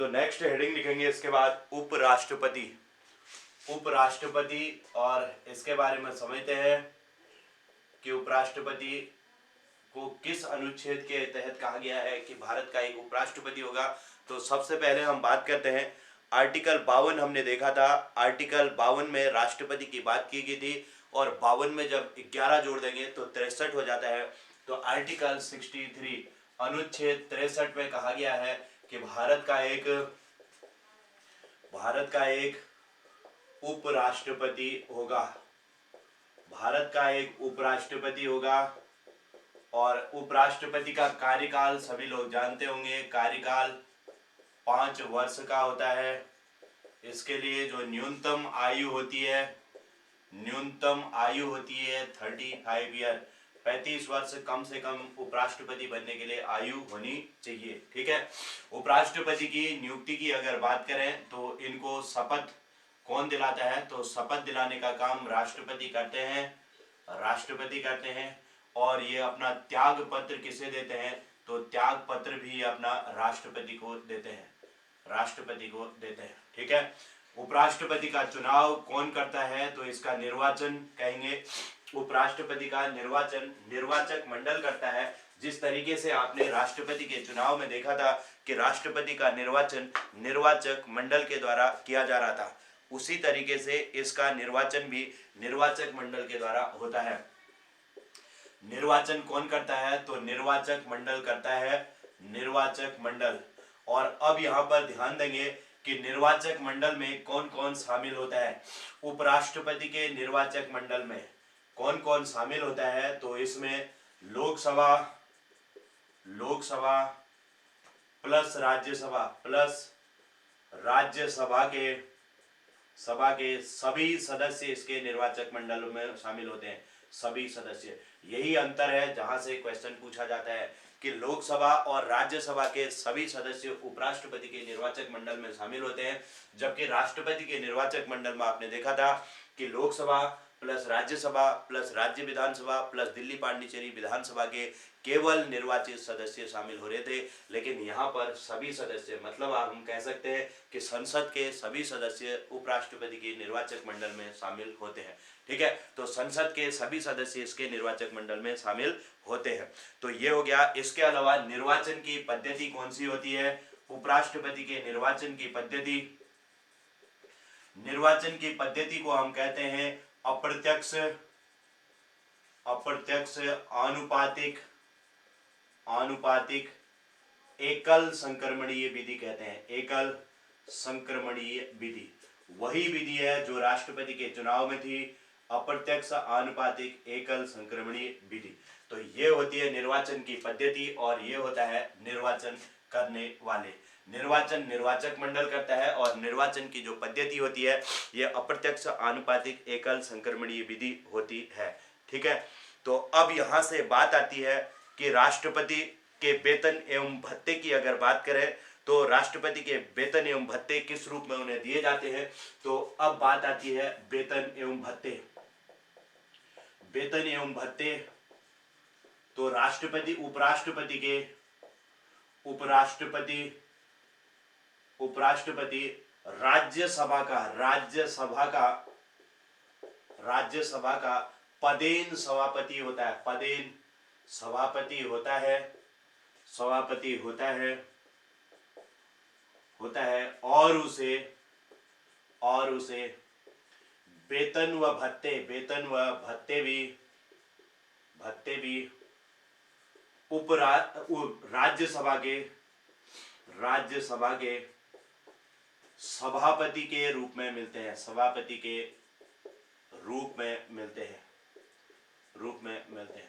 तो next heading लिखेंगे इसके बाद उपराष्ट्रपति। उपराष्ट्रपति, और इसके बारे में समझते हैं कि उपराष्ट्रपति को किस अनुच्छेद के तहत कहा गया है कि भारत का एक उपराष्ट्रपति होगा। तो सबसे पहले हम बात करते हैं आर्टिकल 52। हमने देखा था आर्टिकल 52 में राष्ट्रपति की बात की गई थी, और 52 में जब 11 जोड़ देंगे तो 63 हो जाता है। तो आर्टिकल 63 अनुच्छेद 63 में कहा गया है कि भारत का एक उपराष्ट्रपति होगा। भारत का एक उपराष्ट्रपति होगा, और उपराष्ट्रपति का कार्यकाल सभी लोग जानते होंगे, कार्यकाल 5 वर्ष का होता है। इसके लिए जो न्यूनतम आयु होती है 35 ईयर, 35 वर्ष कम से कम उपराष्ट्रपति बनने के लिए आयु होनी चाहिए। ठीक है। उपराष्ट्रपति की नियुक्ति की अगर बात करें तो इनको शपथ कौन दिलाता है, तो शपथ दिलाने का काम राष्ट्रपति करते हैं। और ये अपना त्याग पत्र किसे देते हैं, तो त्याग पत्र भी अपना राष्ट्रपति को देते हैं। ठीक है। उपराष्ट्रपति का चुनाव कौन करता है, तो इसका निर्वाचन कहेंगे। उपराष्ट्रपति का निर्वाचन निर्वाचक मंडल करता है। जिस तरीके से आपने राष्ट्रपति के चुनाव में देखा था कि राष्ट्रपति का निर्वाचन निर्वाचक मंडल के द्वारा किया जा रहा था, उसी तरीके से इसका निर्वाचन भी निर्वाचक मंडल के द्वारा होता है। निर्वाचन कौन करता है, तो निर्वाचक मंडल करता है, निर्वाचक मंडल। और अब यहाँ पर ध्यान देंगे कि निर्वाचक मंडल में कौन कौन शामिल होता है। उपराष्ट्रपति के निर्वाचक मंडल में कौन कौन शामिल होता है, तो इसमें लोकसभा प्लस राज्यसभा के सभी सदस्य इसके निर्वाचक मंडल में शामिल होते हैं, सभी सदस्य। यही अंतर है जहां से क्वेश्चन पूछा जाता है कि लोकसभा और राज्यसभा के सभी सदस्य उपराष्ट्रपति के निर्वाचक मंडल में शामिल होते हैं, जबकि राष्ट्रपति के निर्वाचक मंडल में आपने देखा था कि लोकसभा प्लस राज्यसभा प्लस राज्य विधानसभा प्लस दिल्ली पांडिचेरी विधानसभा के केवल निर्वाचित सदस्य शामिल हो रहे थे। लेकिन यहाँ पर सभी सदस्य, मतलब हम कह सकते हैं कि संसद के सभी सदस्य उपराष्ट्रपति के निर्वाचक मंडल में शामिल होते हैं। ठीक है। तो संसद के सभी सदस्य इसके निर्वाचक मंडल में शामिल होते हैं। तो ये हो गया। इसके अलावा निर्वाचन की पद्धति कौन सी होती है, उपराष्ट्रपति के निर्वाचन की पद्धति को हम कहते हैं अप्रत्यक्ष आनुपातिक एकल संक्रमणीय विधि कहते हैं। एकल संक्रमणीय विधि वही विधि है जो राष्ट्रपति के चुनाव में थी, अप्रत्यक्ष आनुपातिक एकल संक्रमणीय विधि। तो ये होती है निर्वाचन की पद्धति, और ये होता है निर्वाचन करने वाले। निर्वाचन निर्वाचक मंडल करता है, और निर्वाचन की जो पद्धति होती है ये अप्रत्यक्ष आनुपातिक एकल संक्रमणीय विधि होती है। ठीक है। तो अब यहाँ से बात आती है कि राष्ट्रपति के वेतन एवं भत्ते की अगर बात करें तो राष्ट्रपति के वेतन एवं भत्ते किस रूप में उन्हें दिए जाते हैं। तो अब बात आती है वेतन एवं भत्ते। तो उपराष्ट्रपति राज्यसभा का पदेन सभापति होता है, और उसे वेतन व भत्ते भी राज्यसभा के सभापति के रूप में मिलते हैं।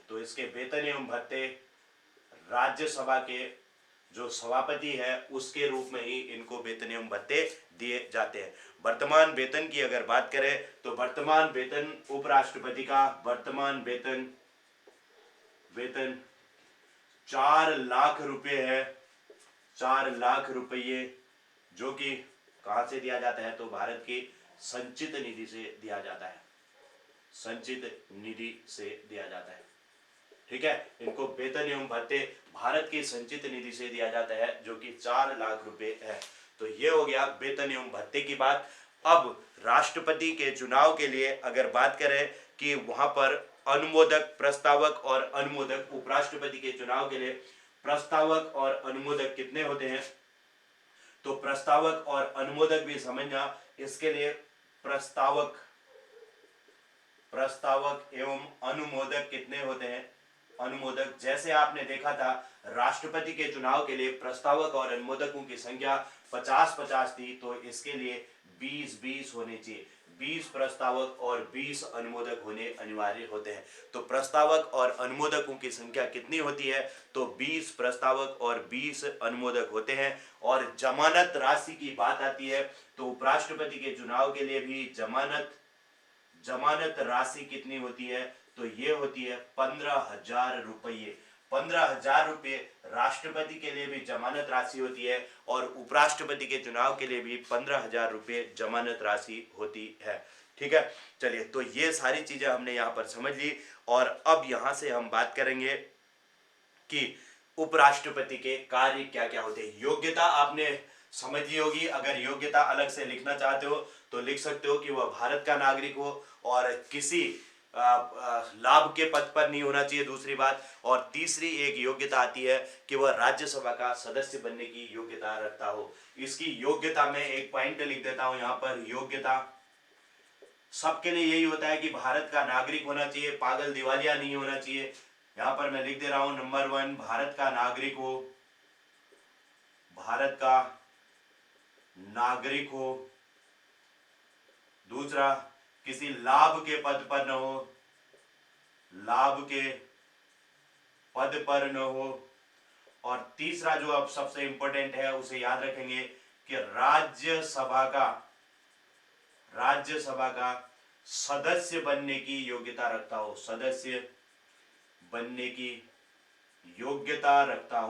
तो इसके वेतन एवं भत्ते राज्यसभा के जो सभापति है उसके रूप में ही इनको वेतन एवं भत्ते दिए जाते हैं। वर्तमान वेतन की अगर बात करें तो वर्तमान वेतन उपराष्ट्रपति का वेतन 4 लाख रुपए है। 4 लाख रुपये जो कि कहां से दिया जाता है, तो भारत की संचित निधि से दिया जाता है। ठीक है। इनको वेतन एवं भत्ते भारत की संचित निधि से दिया जाता है, जो कि 4 लाख रुपए है। तो ये हो गया वेतन एवं भत्ते की बात। अब राष्ट्रपति के चुनाव के लिए अगर बात करें कि वहां पर अनुमोदक, प्रस्तावक और अनुमोदक, उपराष्ट्रपति के चुनाव के लिए प्रस्तावक और अनुमोदक कितने होते हैं, तो प्रस्तावक और अनुमोदक भी समझना। इसके लिए प्रस्तावक एवं अनुमोदक कितने होते हैं, अनुमोदक, जैसे आपने देखा था राष्ट्रपति के चुनाव के लिए प्रस्तावक और अनुमोदकों की संख्या 50-50 थी, तो इसके लिए 20-20 होने चाहिए। 20 प्रस्तावक और 20 अनुमोदक होने अनिवार्य होते हैं। तो प्रस्तावक और अनुमोदकों की संख्या कितनी होती है, तो 20 प्रस्तावक और 20 अनुमोदक होते हैं। और जमानत राशि की बात आती है तो उपराष्ट्रपति के चुनाव के लिए भी जमानत राशि कितनी होती है, तो ये होती है 15,000 रुपये। 15,000 रुपये राष्ट्रपति के लिए भी जमानत राशि होती है और उपराष्ट्रपति के चुनाव के लिए भी 15,000 रुपये जमानत राशि होती है। ठीक है, चलिए, तो ये सारी चीजें हमने यहाँ पर समझ ली। और अब यहाँ से हम बात करेंगे कि उपराष्ट्रपति के कार्य क्या क्या होते हैं। योग्यता आपने समझ ली होगी। अगर योग्यता अलग से लिखना चाहते हो तो लिख सकते हो कि वह भारत का नागरिक हो और किसी लाभ के पद पर नहीं होना चाहिए, दूसरी बात। और तीसरी एक योग्यता आती है कि वह राज्यसभा का सदस्य बनने की योग्यता रखता हो। इसकी योग्यता में एक पॉइंट लिख देता हूं यहाँ पर। योग्यता सबके लिए यही होता है कि भारत का नागरिक होना चाहिए, पागल दिवालिया नहीं होना चाहिए। यहां पर मैं लिख दे रहा हूं, नंबर 1 भारत का नागरिक हो, भारत का नागरिक हो। दूसरा, किसी लाभ के पद पर न हो, लाभ के पद पर न हो। और तीसरा जो अब सबसे इंपॉर्टेंट है उसे याद रखेंगे कि राज्यसभा का सदस्य बनने की योग्यता रखता हो, सदस्य बनने की योग्यता रखता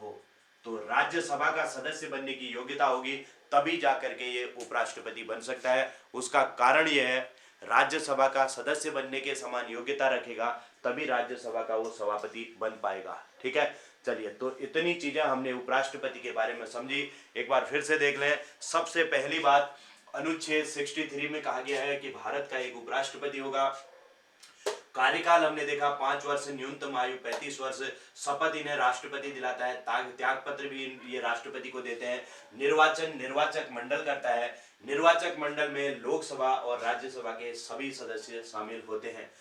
हो। तो राज्यसभा का सदस्य बनने की योग्यता होगी तभी जाकर के ये उपराष्ट्रपति बन सकता है। उसका कारण यह है, राज्यसभा का सदस्य बनने के समान योग्यता रखेगा तभी राज्यसभा का वो सभापति बन पाएगा। ठीक है, चलिए, तो इतनी चीजें हमने उपराष्ट्रपति के बारे में समझी। एक बार फिर से देख लें। सबसे पहली बात, अनुच्छेद 63 में कहा गया है कि भारत का एक उपराष्ट्रपति होगा। कार्यकाल हमने देखा 5 वर्ष, न्यूनतम आयु 35 वर्ष। शपथ इन्हें राष्ट्रपति दिलाता है, त्याग पत्र भी ये राष्ट्रपति को देते हैं। निर्वाचन निर्वाचक मंडल करता है। निर्वाचक मंडल में लोकसभा और राज्यसभा के सभी सदस्य शामिल होते हैं।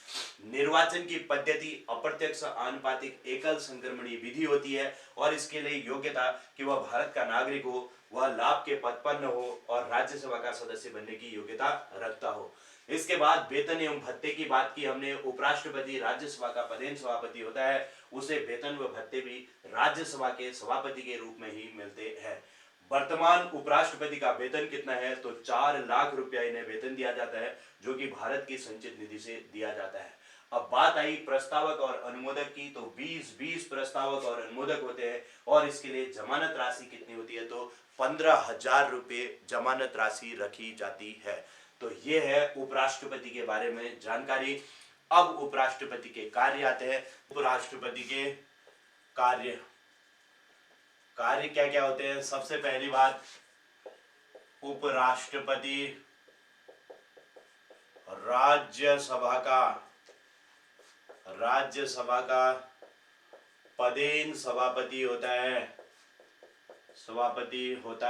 निर्वाचन की पद्धति अप्रत्यक्ष आनुपातिक एकल संक्रमणीय विधि होती है और इसके लिए योग्यता कि वह भारत का नागरिक हो, वह लाभ के पद पर न हो और राज्यसभा का सदस्य बनने की योग्यता रखता हो। इसके बाद वेतन एवं भत्ते की बात की हमने। उपराष्ट्रपति राज्यसभा का पदेन सभापति होता है, उसे वेतन व भत्ते भी राज्यसभा के सभापति के रूप में ही मिलते हैं। वर्तमान उपराष्ट्रपति का वेतन कितना है, तो 4 लाख रुपया इन्हें वेतन दिया जाता है, जो कि भारत की संचित निधि से दिया जाता है। अब बात आई प्रस्तावक और अनुमोदक की, तो 20-20 प्रस्तावक और अनुमोदक होते हैं और इसके लिए जमानत राशि कितनी होती है, तो 15,000 रुपये जमानत राशि रखी जाती है। तो ये है उपराष्ट्रपति के बारे में जानकारी। अब उपराष्ट्रपति के कार्य आते हैं। उपराष्ट्रपति के कार्य क्या क्या होते हैं। सबसे पहली बात, उपराष्ट्रपति राज्यसभा का पदेन सभापति होता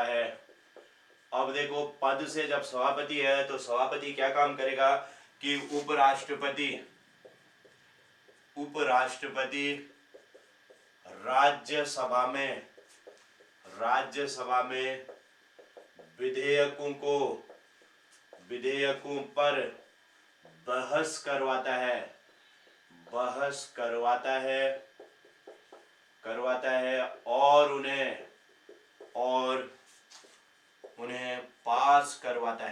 है। अब देखो, पद से जब सभापति है तो सभापति क्या काम करेगा कि उपराष्ट्रपति राज्यसभा में विधेयकों पर बहस करवाता है और उन्हें पास करवाता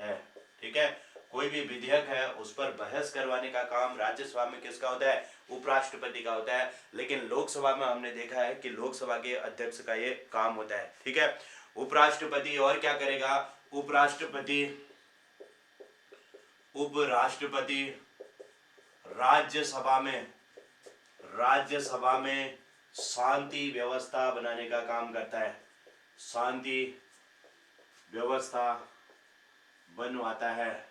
है। ठीक है, कोई भी विधेयक है उस पर बहस करवाने का काम राज्यसभा में किसका होता है, उपराष्ट्रपति का होता है। लेकिन लोकसभा में हमने देखा है कि लोकसभा के अध्यक्ष का ये काम होता है। ठीक है, उपराष्ट्रपति और क्या करेगा, उपराष्ट्रपति राज्यसभा में शांति व्यवस्था बनाने का काम करता है, शांति व्यवस्था बनवाता है।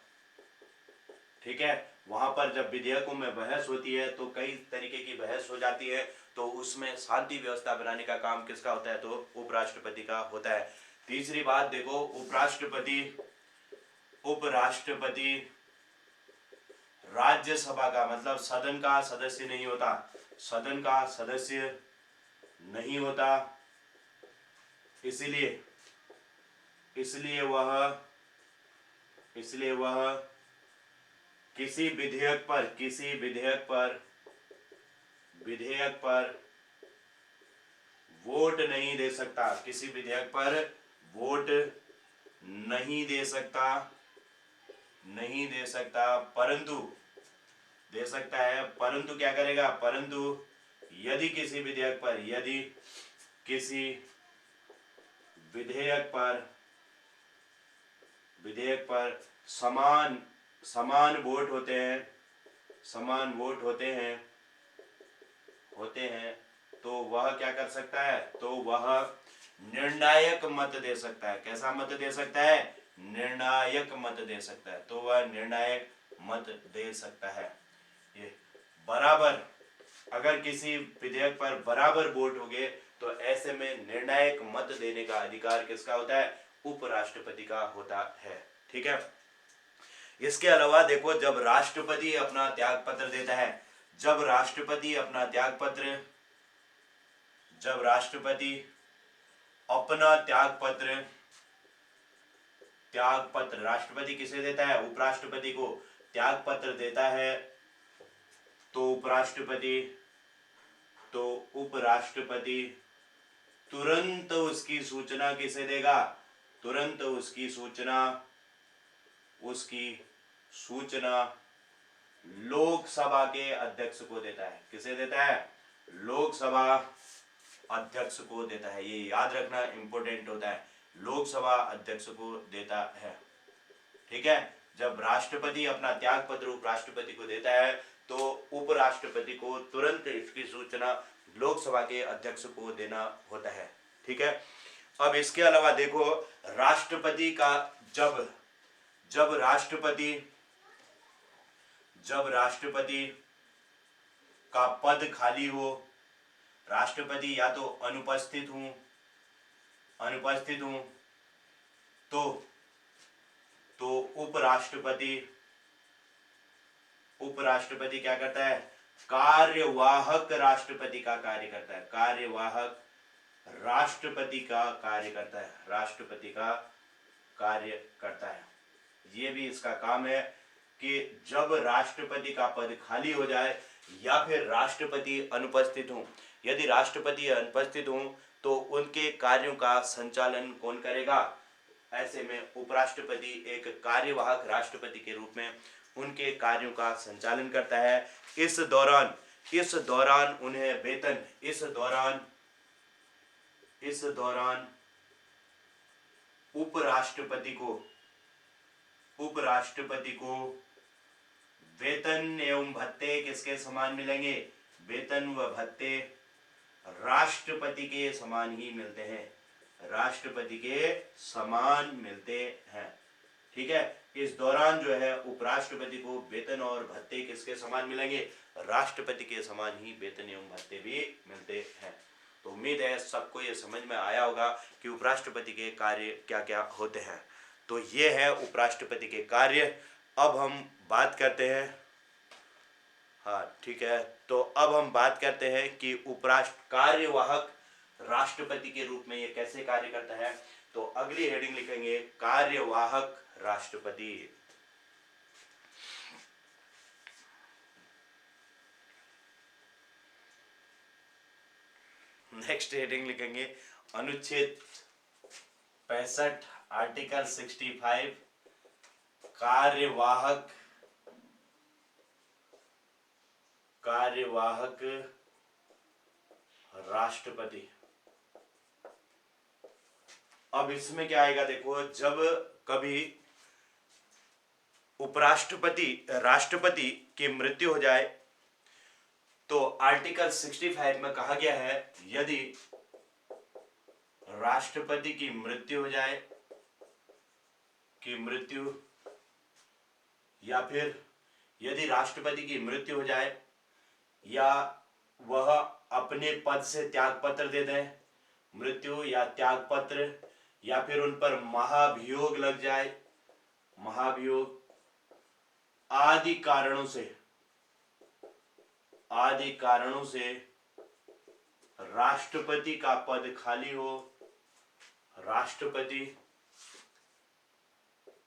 ठीक है, वहां पर जब विधेयकों में बहस होती है तो कई तरीके की बहस हो जाती है, तो उसमें शांति व्यवस्था बनाने का काम किसका होता है? तो उपराष्ट्रपति का होता है। तीसरी बात देखो, उपराष्ट्रपति राज्यसभा का मतलब सदन का सदस्य नहीं होता, सदन का सदस्य नहीं होता, इसलिए वह किसी विधेयक पर वोट नहीं दे सकता, किसी विधेयक पर वोट नहीं दे सकता, परंतु दे सकता है, परंतु क्या करेगा? परंतु यदि किसी विधेयक पर समान वोट होते हैं तो वह क्या कर सकता है? तो वह निर्णायक मत दे सकता है। कैसा मत दे सकता है? निर्णायक मत दे सकता है। तो वह निर्णायक मत दे सकता है। ये बराबर, अगर किसी विधेयक पर बराबर वोट हो गए तो ऐसे में निर्णायक मत देने का अधिकार किसका होता है? उपराष्ट्रपति का होता है। ठीक है, इसके अलावा देखो, जब राष्ट्रपति अपना त्याग पत्र देता है, जब राष्ट्रपति अपना त्याग पत्र राष्ट्रपति किसे देता है? उपराष्ट्रपति को त्याग पत्र देता है, तो उपराष्ट्रपति तुरंत उसकी सूचना किसे देगा? तुरंत उसकी सूचना लोकसभा के अध्यक्ष को देता है। किसे देता है? लोकसभा अध्यक्ष को देता है। ये याद रखना इंपॉर्टेंट होता है, लोकसभा अध्यक्ष को देता है। ठीक है, जब राष्ट्रपति अपना त्याग पत्र उपराष्ट्रपति को देता है तो उपराष्ट्रपति को तुरंत इसकी सूचना लोकसभा के अध्यक्ष को देना होता है। ठीक है, अब इसके अलावा देखो, राष्ट्रपति का जब राष्ट्रपति का पद खाली हो, राष्ट्रपति या तो अनुपस्थित हूं तो उपराष्ट्रपति क्या करता है? कार्यवाहक राष्ट्रपति का कार्य करता है। कार्यवाहक राष्ट्रपति का कार्य करता है। ये भी इसका काम है कि जब राष्ट्रपति का पद खाली हो जाए या फिर राष्ट्रपति अनुपस्थित हो, यदि राष्ट्रपति अनुपस्थित हो तो उनके कार्यों का संचालन कौन करेगा? ऐसे में उपराष्ट्रपति एक कार्यवाहक राष्ट्रपति के रूप में उनके कार्यों का संचालन करता है। इस दौरान उन्हें वेतन, इस दौरान उपराष्ट्रपति को वेतन एवं भत्ते किसके समान मिलेंगे? वेतन व भत्ते राष्ट्रपति के समान ही मिलते हैं, राष्ट्रपति के समान मिलते हैं। ठीक है, इस दौरान जो है उपराष्ट्रपति को वेतन और भत्ते किसके समान मिलेंगे? राष्ट्रपति के समान ही वेतन एवं भत्ते भी मिलते हैं। तो उम्मीद है सबको ये समझ में आया होगा कि उपराष्ट्रपति के कार्य क्या क्या होते हैं। तो ये है उपराष्ट्रपति के कार्य। अब हम बात करते हैं, हाँ ठीक है, तो अब हम बात करते हैं कि कार्यवाहक राष्ट्रपति के रूप में ये कैसे कार्य करता है। तो अगली हेडिंग लिखेंगे कार्यवाहक राष्ट्रपति। नेक्स्ट हेडिंग लिखेंगे अनुच्छेद 65 आर्टिकल 65 कार्यवाहक राष्ट्रपति। अब इसमें क्या आएगा देखो, जब कभी राष्ट्रपति की मृत्यु हो जाए तो आर्टिकल 65 में कहा गया है यदि राष्ट्रपति की मृत्यु हो जाए या फिर यदि राष्ट्रपति की मृत्यु हो जाए या वह अपने पद से त्यागपत्र दे दें, मृत्यु या त्यागपत्र, या फिर उन पर महाभियोग लग जाए, महाभियोग आदि कारणों से राष्ट्रपति का पद खाली हो, राष्ट्रपति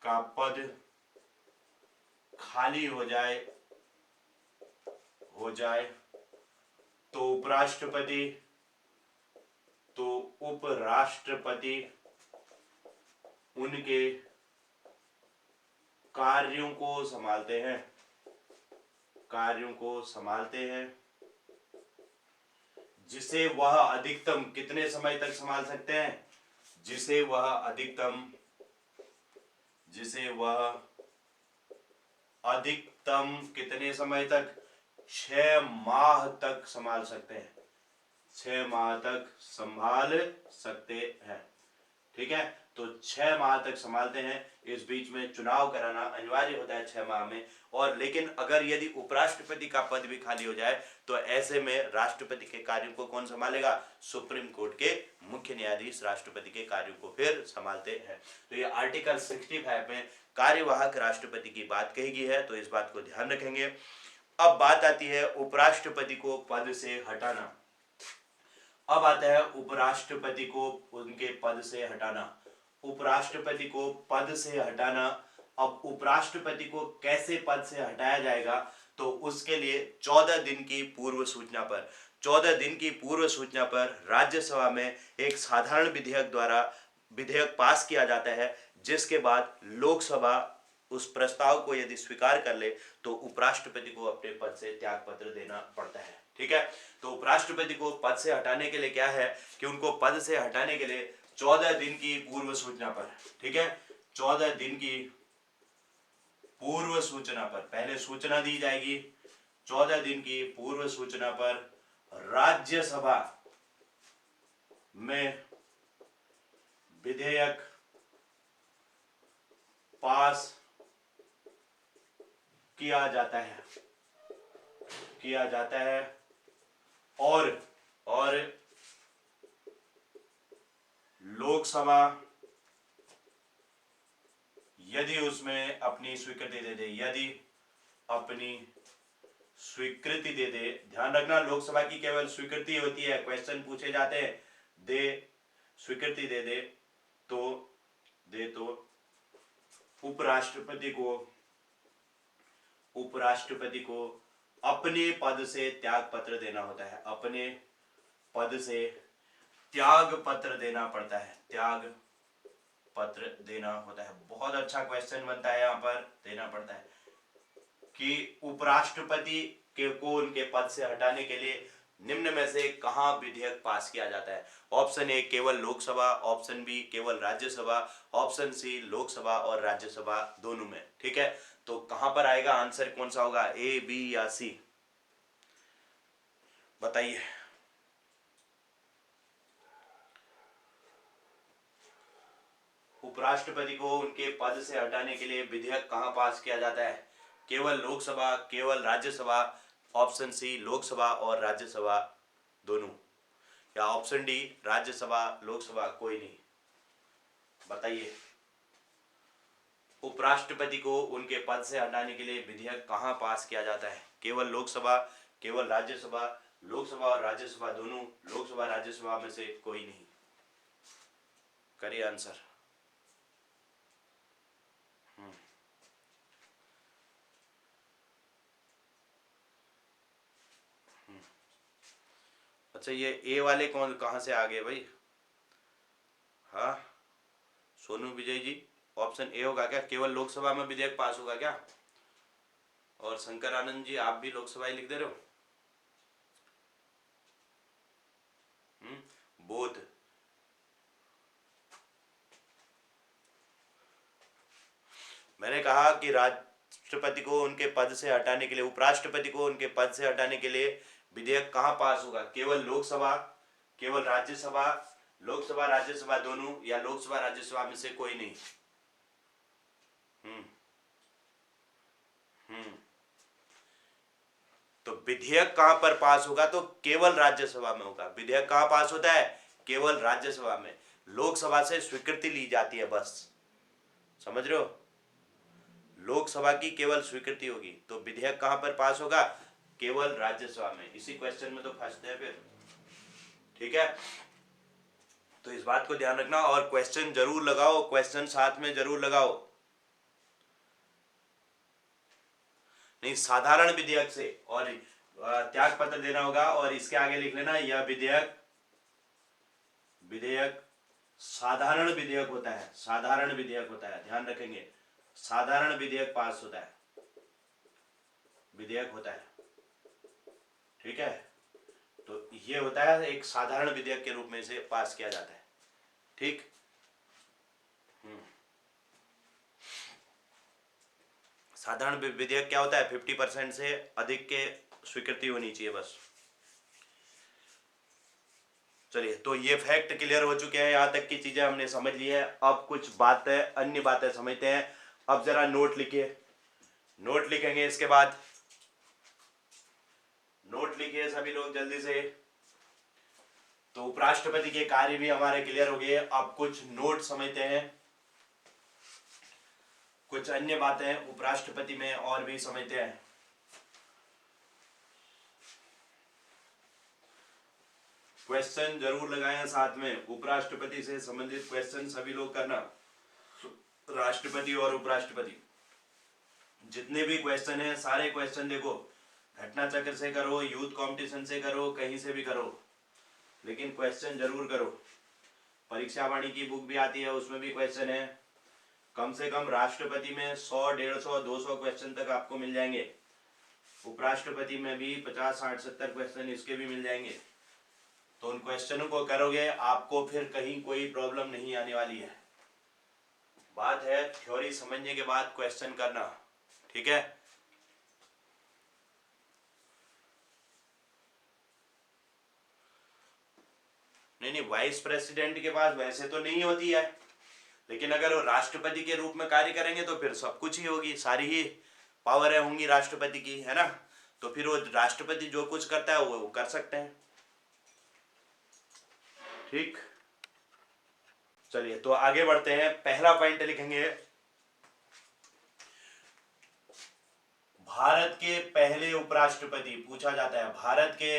का पद खाली हो जाए तो उपराष्ट्रपति उनके कार्यों को संभालते हैं, जिसे वह अधिकतम कितने समय तक संभाल सकते हैं, जिसे वह अधिकतम कितने समय तक, 6 माह तक संभाल सकते हैं, 6 माह तक संभाल सकते हैं। ठीक है, तो 6 माह तक संभालते हैं। इस बीच में चुनाव कराना अनिवार्य होता है 6 माह में। और लेकिन अगर यदि उपराष्ट्रपति का पद भी खाली हो जाए तो ऐसे में राष्ट्रपति के कार्यों को कौन संभालेगा, सुप्रीम कोर्ट के मुख्य न्यायाधीश राष्ट्रपति के कार्यों को फिर संभालते हैं। तो ये आर्टिकल 65 में कार्यवाहक राष्ट्रपति की बात कही गई है, तो इस बात को ध्यान रखेंगे। अब बात आती है उपराष्ट्रपति को पद से हटाना। अब आता है उपराष्ट्रपति को उनके पद से हटाना। उपराष्ट्रपति को पद से हटाना। अब उपराष्ट्रपति को कैसे पद से हटाया जाएगा, तो उसके लिए 14 दिन की पूर्व सूचना पर राज्यसभा में एक साधारण विधेयक पास किया जाता है, जिसके बाद लोकसभा उस प्रस्ताव को यदि स्वीकार कर ले तो उपराष्ट्रपति को अपने पद से त्यागपत्र देना पड़ता है। ठीक है, तो उपराष्ट्रपति को पद से हटाने के लिए क्या है कि उनको पद से हटाने के लिए 14 दिन की पूर्व सूचना पर, ठीक है, 14 दिन की पूर्व सूचना पर पहले सूचना दी जाएगी, 14 दिन की पूर्व सूचना पर राज्यसभा में विधेयक पास किया जाता है और लोकसभा यदि उसमें अपनी स्वीकृति दे दे, ध्यान रखना लोकसभा की केवल स्वीकृति होती है, क्वेश्चन पूछे जाते हैं, स्वीकृति दे दे तो उपराष्ट्रपति को अपने पद से त्यागपत्र देना होता है, अपने पद से त्यागपत्र देना पड़ता है, त्यागपत्र देना होता है। बहुत अच्छा क्वेश्चन बनता है, यहाँ पर देना पड़ता है कि उपराष्ट्रपति को उनके पद से हटाने के लिए निम्न में से कहां विधेयक पास किया जाता है। ऑप्शन ए केवल लोकसभा, ऑप्शन बी केवल राज्यसभा, ऑप्शन सी लोकसभा और राज्यसभा दोनों में। ठीक है, तो कहां पर आएगा आंसर, कौन सा होगा, ए, बी या सी, बताइए। उपराष्ट्रपति को उनके पद से हटाने के लिए विधेयक कहां पास किया जाता है, केवल लोकसभा, केवल राज्यसभा, ऑप्शन सी लोकसभा और राज्यसभा दोनों, या ऑप्शन डी राज्यसभा लोकसभा कोई नहीं, बताइए। उपराष्ट्रपति को उनके पद से हटाने के लिए विधेयक कहां पास किया जाता है, केवल लोकसभा, केवल राज्यसभा, लोकसभा और राज्यसभा दोनों, लोकसभा राज्यसभा में से कोई नहीं, करिए आंसर। अच्छा, ये ए वाले कहां से आ गए भाई, हाँ सोनू विजय जी, ऑप्शन ए होगा क्या, केवल लोकसभा में विधेयक पास होगा क्या, और शंकर आनंद जी आप भी लोकसभा ही लिख दे रहे हो, बोध, मैंने कहा कि राष्ट्रपति को उनके पद से हटाने के लिए, उपराष्ट्रपति को उनके पद से हटाने के लिए विधेयक कहाँ पास होगा? केवल लोकसभा, केवल राज्यसभा, लोकसभा राज्यसभा दोनों, या लोकसभा राज्यसभा में से कोई नहीं? हम्म हम्म तो विधेयक कहां पर पास होगा? तो केवल राज्यसभा में होगा। विधेयक कहां पास होता है? केवल राज्यसभा में। लोकसभा से स्वीकृति ली जाती है बस, समझ रहे हो? लोकसभा की केवल स्वीकृति होगी। तो विधेयक कहां पर पास होगा? केवल राज्यसभा में। इसी क्वेश्चन में तो फंसते हैं फिर, ठीक है? तो इस बात को ध्यान रखना, और क्वेश्चन जरूर लगाओ, क्वेश्चन साथ में जरूर लगाओ। नहीं, साधारण विधेयक से और त्याग पत्र देना होगा, और इसके आगे लिख लेना यह विधेयक, विधेयक साधारण विधेयक होता है, साधारण विधेयक होता है, ध्यान रखेंगे, साधारण विधेयक पास होता है, विधेयक होता है, ठीक है? तो ये होता है एक साधारण विधेयक के रूप में से पास किया जाता है, ठीक? साधारण विधेयक क्या होता है? 50% से अधिक के स्वीकृति होनी चाहिए बस। चलिए, तो ये फैक्ट क्लियर हो चुके हैं, यहाँ तक की चीजें हमने समझ ली है। अब कुछ बातें, अन्य बातें समझते हैं। अब जरा नोट लिखिए, नोट लिखेंगे, इसके बाद नोट लिखिए सभी लोग जल्दी से। तो उपराष्ट्रपति के कार्य भी हमारे क्लियर हो गए। अब कुछ नोट समझते हैं, कुछ अन्य बातें उपराष्ट्रपति में और भी समझते हैं। क्वेश्चन जरूर लगाएं साथ में, उपराष्ट्रपति से संबंधित क्वेश्चन सभी लोग करना। राष्ट्रपति और उपराष्ट्रपति जितने भी क्वेश्चन हैं, सारे क्वेश्चन देखो, घटना चक्र से करो, यूथ कंपटीशन से करो, कहीं से भी करो, लेकिन क्वेश्चन जरूर करो। परीक्षा वाणी की बुक भी आती है, उसमें भी क्वेश्चन है। कम से कम राष्ट्रपति में 100, 150, 200 क्वेश्चन तक आपको मिल जाएंगे। उपराष्ट्रपति में भी 50, 60, 70 क्वेश्चन इसके भी मिल जाएंगे। तो उन क्वेश्चनों को करोगे, आपको फिर कहीं कोई प्रॉब्लम नहीं आने वाली है। बात है थ्योरी समझने के बाद क्वेश्चन करना, ठीक है? नहीं, वाइस प्रेसिडेंट के पास वैसे तो नहीं होती है, लेकिन अगर वो राष्ट्रपति के रूप में कार्य करेंगे तो फिर सब कुछ ही होगी, सारी ही पावर होंगी राष्ट्रपति की, है ना? तो फिर वो राष्ट्रपति जो कुछ करता है वो कर सकते हैं, ठीक? चलिए, तो आगे बढ़ते हैं। पहला पॉइंट लिखेंगे, भारत के पहले उपराष्ट्रपति, पूछा जाता है भारत के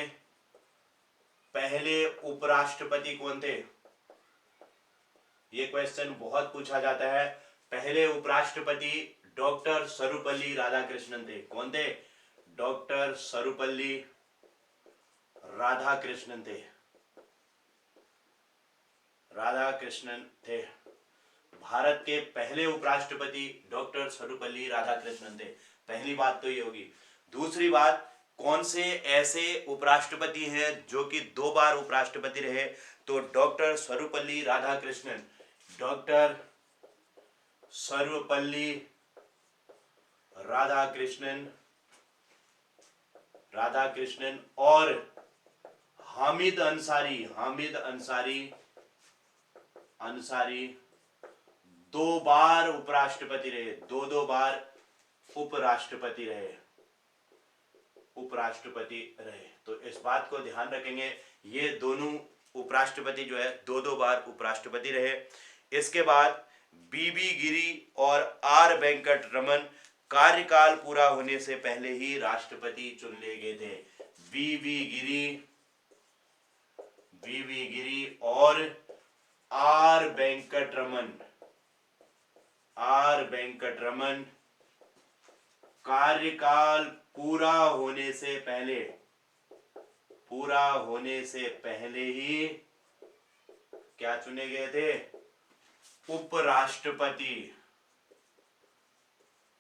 पहले उपराष्ट्रपति कौन थे? ये क्वेश्चन बहुत पूछा जाता है। पहले उपराष्ट्रपति डॉक्टर सर्वपल्ली राधाकृष्णन थे। कौन थे? डॉक्टर सर्वपल्ली राधाकृष्णन थे, राधाकृष्णन थे। भारत के पहले उपराष्ट्रपति डॉक्टर सर्वपल्ली राधाकृष्णन थे। पहली बात तो ये होगी। दूसरी बात, कौन से ऐसे उपराष्ट्रपति हैं जो कि 2 बार उपराष्ट्रपति रहे? तो डॉक्टर सर्वपल्ली राधाकृष्णन, डॉक्टर सर्वपल्ली राधाकृष्णन, राधाकृष्णन और हामिद अंसारी, हामिद अंसारी, अंसारी 2 बार उपराष्ट्रपति रहे, 2 बार उपराष्ट्रपति रहे, उपराष्ट्रपति रहे। तो इस बात को ध्यान रखेंगे, ये दोनों उपराष्ट्रपति जो है 2 बार उपराष्ट्रपति रहे। इसके बाद बीबी गिरी और आर वेंकट रमन कार्यकाल पूरा होने से पहले ही राष्ट्रपति चुन लिए गए थे। बीबी गिरी और आर वेंकट रमन, आर वेंकट रमन कार्यकाल पूरा होने से पहले, पूरा होने से पहले ही क्या चुने गए थे? उपराष्ट्रपति,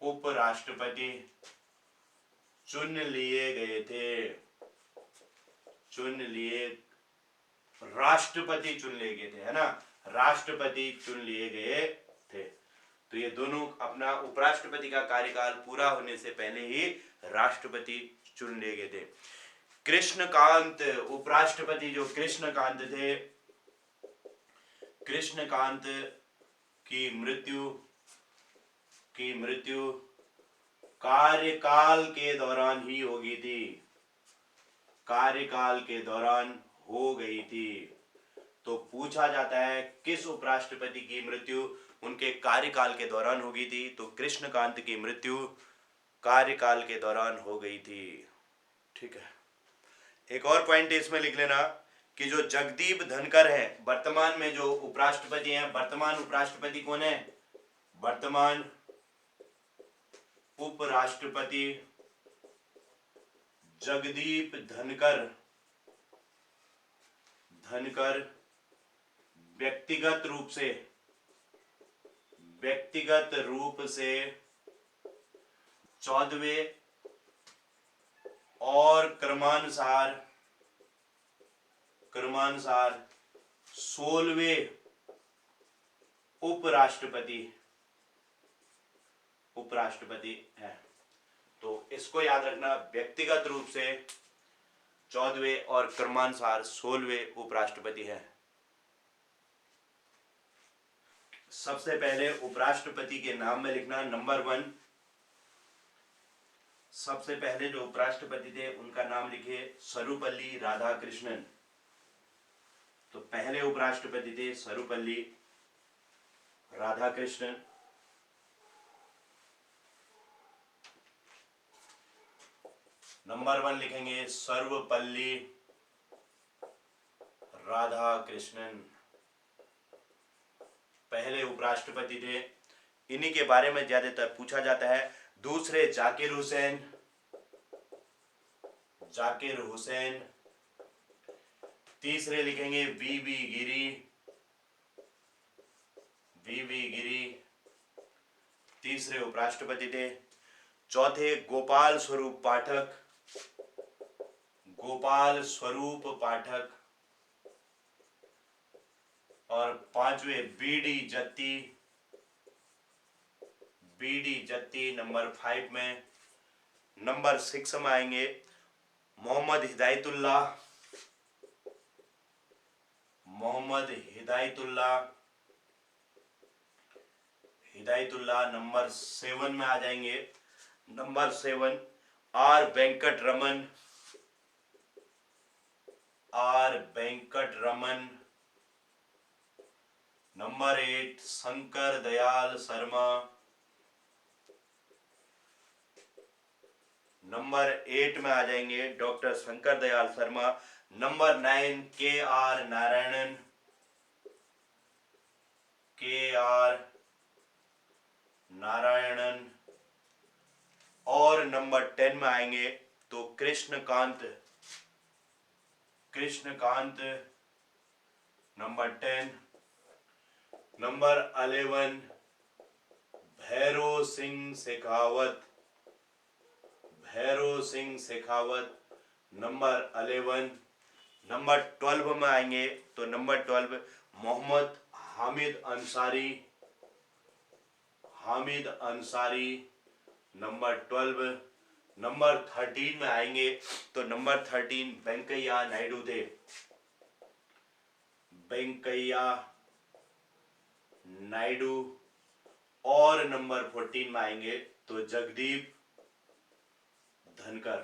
उपराष्ट्रपति चुन लिए गए थे, चुन लिए, राष्ट्रपति चुन लिए गए थे, है ना? राष्ट्रपति चुन लिए गए थे। तो ये दोनों अपना उपराष्ट्रपति का कार्यकाल पूरा होने से पहले ही राष्ट्रपति चुन लिए गए थे। कृष्णकांत उपराष्ट्रपति जो कृष्णकांत थे, कृष्णकांत की मृत्यु कार्यकाल के दौरान ही होगी थी, कार्यकाल के दौरान हो गई थी। तो पूछा जाता है किस उपराष्ट्रपति की मृत्यु उनके कार्यकाल के दौरान होगी थी, तो कृष्णकांत की मृत्यु कार्यकाल के दौरान हो गई थी। ठीक है, एक और पॉइंट इसमें लिख लेना कि जो जगदीप धनकर है वर्तमान में जो उपराष्ट्रपति हैं, वर्तमान उपराष्ट्रपति कौन है, वर्तमान उपराष्ट्रपति जगदीप धनकर व्यक्तिगत रूप से 14वें और क्रमानुसार 16वें उपराष्ट्रपति है। तो इसको याद रखना, व्यक्तिगत रूप से 14वें और क्रमानुसार 16वें उपराष्ट्रपति है। सबसे पहले उपराष्ट्रपति के नाम में लिखना नंबर 1। सबसे पहले जो उपराष्ट्रपति थे उनका नाम लिखिए सर्वपल्ली राधाकृष्णन। तो पहले उपराष्ट्रपति थे सर्वपल्ली राधाकृष्णन। नंबर 1 लिखेंगे सर्वपल्ली राधाकृष्णन, पहले उपराष्ट्रपति थे, इन्हीं के बारे में ज्यादातर पूछा जाता है। दूसरे जाकिर हुसैन। तीसरे लिखेंगे वीवी गिरी, तीसरे उपराष्ट्रपति थे। चौथे गोपाल स्वरूप पाठक और पांचवे बीडी जत्ती नंबर 5 में। नंबर 6 में आएंगे मोहम्मद हिदायतुल्लाह नंबर 7 में आ जाएंगे। Number 7 R Venkataraman. Number 8 Shankar Dayal Sharma. Number 8 में आ जाएंगे डॉक्टर शंकर दयाल शर्मा। नंबर 9 के आर नारायणन। और नंबर 10 में आएंगे तो Krishnakant number 10। Number 11 Bhairon Singh Shekhawat number 11। Number 12 में आएंगे तो number 12 Mohammad Hamid Ansari number 12। Number 13 में आएंगे तो नंबर 13 वेंकैया नायडू थे। और नंबर 14 में आएंगे तो जगदीप धनकर।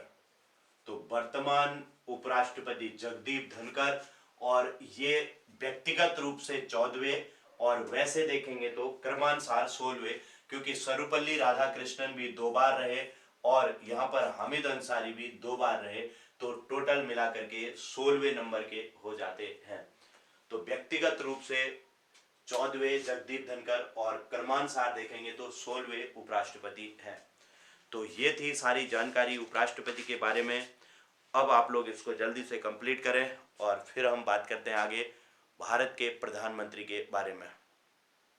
तो वर्तमान उपराष्ट्रपति जगदीप धनकर, और ये व्यक्तिगत रूप से 14वें और वैसे देखेंगे तो क्रमानुसार 16वें, क्योंकि सर्वपल्ली राधाकृष्णन भी 2 बार रहे और यहाँ पर हामिद अंसारी भी 2 बार रहे, तो टोटल मिलाकर के 16वें नंबर के हो जाते हैं। तो व्यक्तिगत रूप से 14वें जगदीप धनकर और क्रमानुसार देखेंगे तो 16वें उपराष्ट्रपति हैं। तो ये थी सारी जानकारी उपराष्ट्रपति के बारे में। अब आप लोग इसको जल्दी से कंप्लीट करें और फिर हम बात करते हैं आगे भारत के प्रधानमंत्री के बारे में।